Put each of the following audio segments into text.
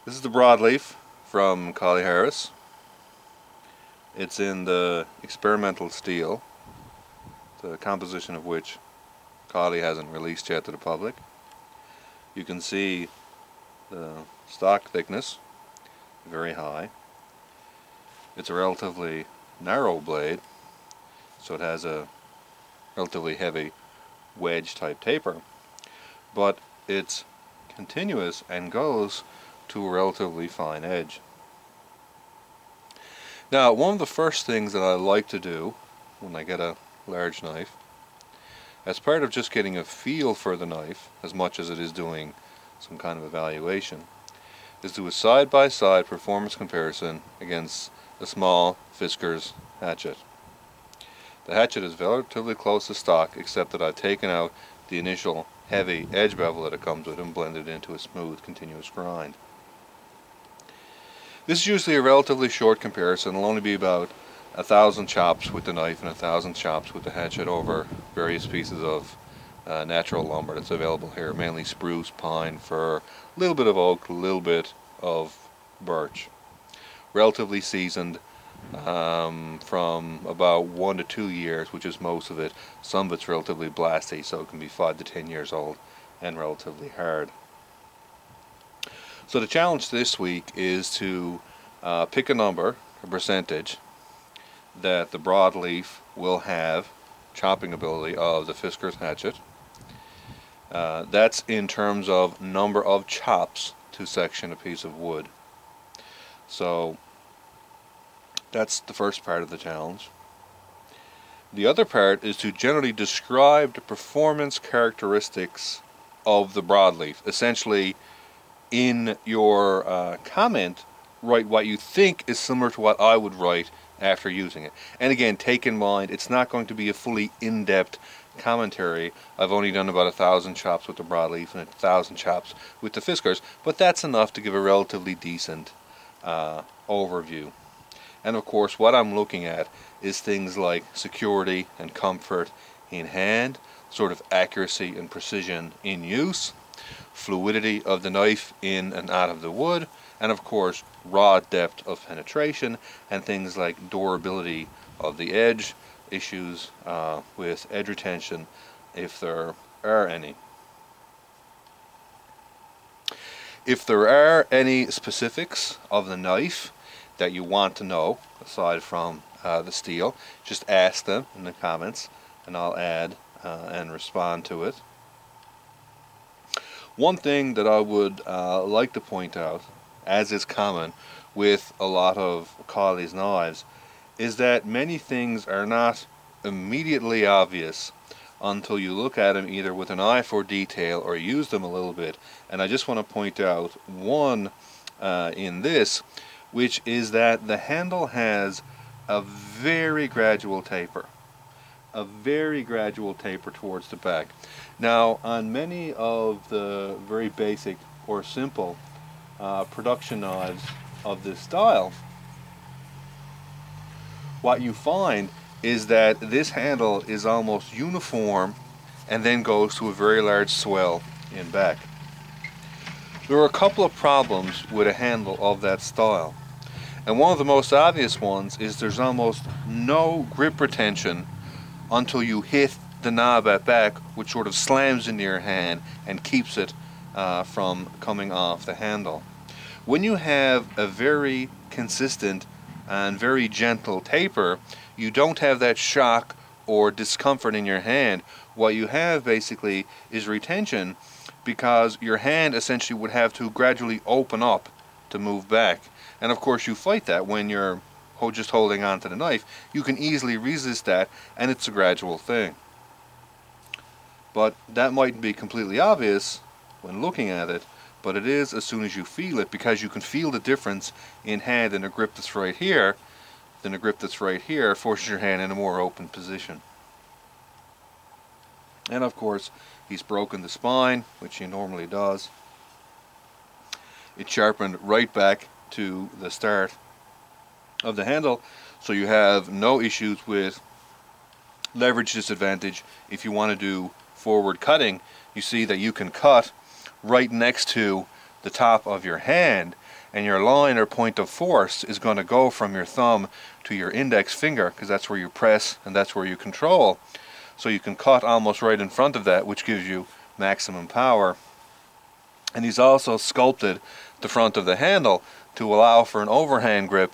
This is the Broadleaf from Kyley Harris. It's in the experimental steel, the composition of which Kyley hasn't released yet to the public. You can see the stock thickness, very high. It's a relatively narrow blade, so it has a relatively heavy wedge type taper, but it's continuous and goes to a relatively fine edge. Now, one of the first things that I like to do when I get a large knife, as part of just getting a feel for the knife as much as it is doing some kind of evaluation, is do a side-by-side performance comparison against the small Fiskar's hatchet. The hatchet is relatively close to stock, except that I've taken out the initial heavy edge bevel that it comes with and blended it into a smooth continuous grind. This is usually a relatively short comparison. It'll only be about 1,000 chops with the knife and 1,000 chops with the hatchet over various pieces of natural lumber that's available here, mainly spruce, pine, fir, a little bit of oak, a little bit of birch. Relatively seasoned, from about 1 to 2 years, which is most of it. Some of it's relatively blasty, so it can be 5 to 10 years old and relatively hard. So the challenge this week is to pick a number, a percentage, that the broadleaf will have chopping ability of the Fiskar's hatchet. That's in terms of number of chops to section a piece of wood. So that's the first part of the challenge. The other part is to generally describe the performance characteristics of the broadleaf. Essentially, in your comment, write what you think is similar to what I would write after using it. And again, take in mind, it's not going to be a fully in-depth commentary. I've only done about 1,000 chops with the broadleaf and 1,000 chops with the Fiskars, but that's enough to give a relatively decent overview. And of course, what I'm looking at is things like security and comfort in hand, sort of accuracy and precision in use, fluidity of the knife in and out of the wood, and of course raw depth of penetration, and things like durability of the edge, issues with edge retention if there are any. If there are any specifics of the knife that you want to know, aside from the steel, just ask them in the comments and I'll add and respond to it. One thing that I would like to point out, as is common with a lot of Kyley's knives, is that many things are not immediately obvious until you look at them either with an eye for detail or use them a little bit. And I just want to point out one in this, which is that the handle has a very gradual taper. A very gradual taper towards the back. Now, on many of the very basic or simple production knives of this style, what you find is that this handle is almost uniform and then goes to a very large swell in back. There are a couple of problems with a handle of that style, and one of the most obvious ones is there's almost no grip retention until you hit the knob at back, which sort of slams into your hand and keeps it from coming off the handle. When you have a very consistent and very gentle taper, you don't have that shock or discomfort in your hand. What you have basically is retention, because your hand essentially would have to gradually open up to move back. And of course you fight that when you're just holding on to the knife. You can easily resist that, and it's a gradual thing. But that mightn't be completely obvious when looking at it, but it is as soon as you feel it, because you can feel the difference in hand and a grip that's right here than a grip that's right here forces your hand in a more open position. And of course, he's broken the spine, which he normally does. It's sharpened right back to the start of the handle, so you have no issues with leverage disadvantage. If you want to do forward cutting, you see that you can cut right next to the top of your hand, and your line or point of force is going to go from your thumb to your index finger, because that's where you press and that's where you control. So you can cut almost right in front of that, which gives you maximum power. And he's also sculpted the front of the handle to allow for an overhand grip,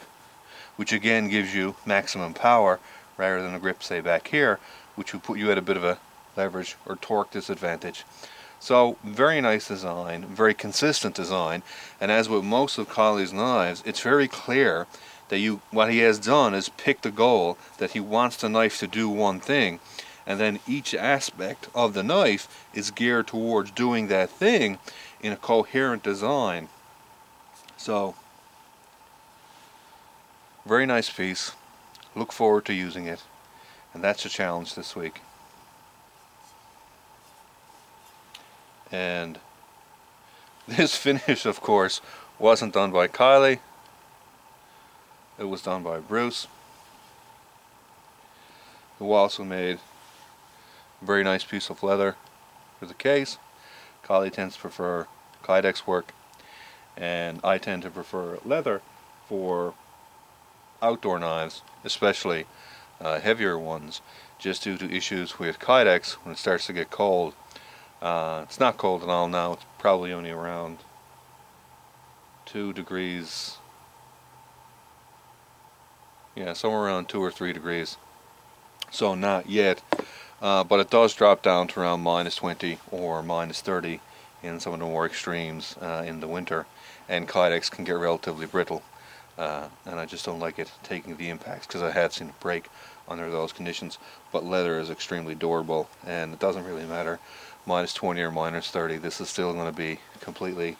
which again gives you maximum power, rather than a grip, say, back here, which would put you at a bit of a leverage or torque disadvantage. So very nice design, very consistent design, and as with most of Kyley's knives, it's very clear that what he has done is picked a goal that he wants the knife to do one thing, and then each aspect of the knife is geared towards doing that thing in a coherent design. So very nice piece. Look forward to using it, and that's the challenge this week. And this finish, of course, wasn't done by Kyley. It was done by Bruce, who also made a very nice piece of leather for the case. Kyley tends to prefer Kydex work, and I tend to prefer leather for outdoor knives, especially heavier ones, just due to issues with Kydex when it starts to get cold. It's not cold at all now. It's probably only around 2 degrees. Yeah, somewhere around 2 or 3 degrees. So not yet, but it does drop down to around -20 or -30 in some of the more extremes in the winter, and Kydex can get relatively brittle, and I just don't like it taking the impacts, because I have seen it break under those conditions. But leather is extremely durable, and it doesn't really matter -20 or -30, this is still going to be completely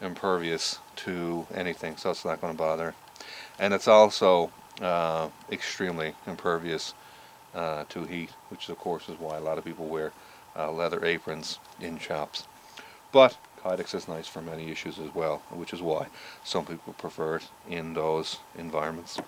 impervious to anything, so it's not going to bother. And it's also extremely impervious to heat, which of course is why a lot of people wear leather aprons in shops. But Kydex is nice for many issues as well, which is why some people prefer it in those environments.